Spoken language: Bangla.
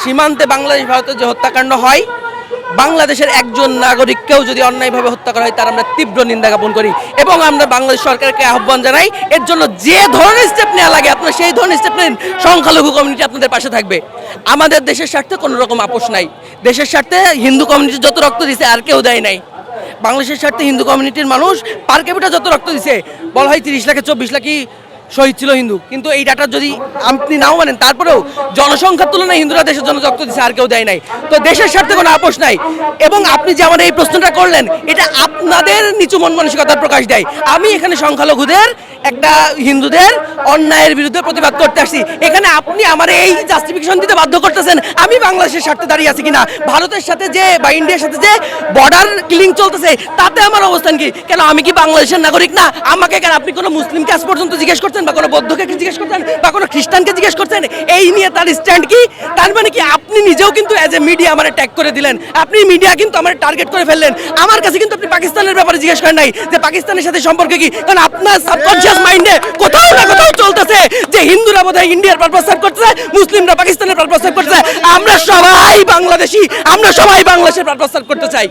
সীমান্তে বাংলাদেশ ভারতের যে হত্যাকাণ্ড হয়, বাংলাদেশের একজন নাগরিককেও যদি অন্যায়ভাবে হত্যা করা হয় তার আমরা তীব্র নিন্দা জ্ঞাপন করি এবং আমরা বাংলাদেশ সরকারকে আহ্বান জানাই এর জন্য যে ধরনের স্টেপ নেওয়া লাগে আপনারা সেই ধরনের স্টেপ নেন। সংখ্যালঘু কমিউনিটি আপনাদের পাশে থাকবে। আমাদের দেশের স্বার্থে কোনো রকম আপোষ নাই। দেশের স্বার্থে হিন্দু কমিউনিটি যত রক্ত দিছে আর কেউ দেয় নাই। বাংলাদেশের স্বার্থে হিন্দু কমিউনিটির মানুষ পার ক্যাপিটা যত রক্ত দিছে, বলা হয় 30 লাখে 24 লাখই শহীদ ছিল হিন্দু, কিন্তু এই ডাটা যদি আপনি নাও মানেন তারপরেও জনসংখ্যার তুলনায় হিন্দুরা দেশের জন্য রক্ত দিচ্ছে আর কেউ দেয় নাই। তো দেশের স্বার্থে কোনো আপোষ নাই। এবং আপনি যে আমার এই প্রশ্নটা করলেন এটা আপনাদের নিচু মন মানসিকতার প্রকাশ দেয়। আমি এখানে সংখ্যালঘুদের একটা হিন্দুদের অন্যায়ের বিরুদ্ধে প্রতিবাদ করতে আসছি। এখানে আপনি আমার এই জাস্টিফিকেশন দিতে বাধ্য করতেছেন আমি বাংলাদেশের স্বার্থে দাঁড়িয়ে আছি কিনা। ভারতের সাথে যে বা ইন্ডিয়ার সাথে যে বর্ডার কিলিং চলতেছে তাতে আমার অবস্থান কি? কেন আমি কি বাংলাদেশের নাগরিক না? আমাকে কেন আপনি কোনো মুসলিমকে আজ পর্যন্ত জিজ্ঞেস করছেন বা কোনো বৌদ্ধকে জিজ্ঞেস করছেন বা কোনো খ্রিস্টানকে জিজ্ঞেস করছেন এই নিয়ে তার স্ট্যান্ড কি? তার মানে কি আপনি নিজেও কিন্তু অ্যাজ এ মিডিয়া আমার ট্যাগ করে দিলেন। আপনি মিডিয়া কিন্তু আমার টার্গেট করে ফেললেন। আমার কাছে কিন্তু আপনি পাকিস্তানের ব্যাপারে জিজ্ঞেস করেন নাই যে পাকিস্তানের সাথে সম্পর্ক কি। কারণ আপনার সাবকনশিয়াস মাইন্ডে কোথাও না কোথাও চলতেছে যে হিন্দুরা বোধহয় ইন্ডিয়ার পারপাস সার্ভ করতেছে, মুসলিমরা পাকিস্তানের পারপাস সার্ভ করতেছে। আমরা সবাই বাংলাদেশি, আমরা সবাই বাংলাদেশের পারপাস সার্ভ করতে চাই।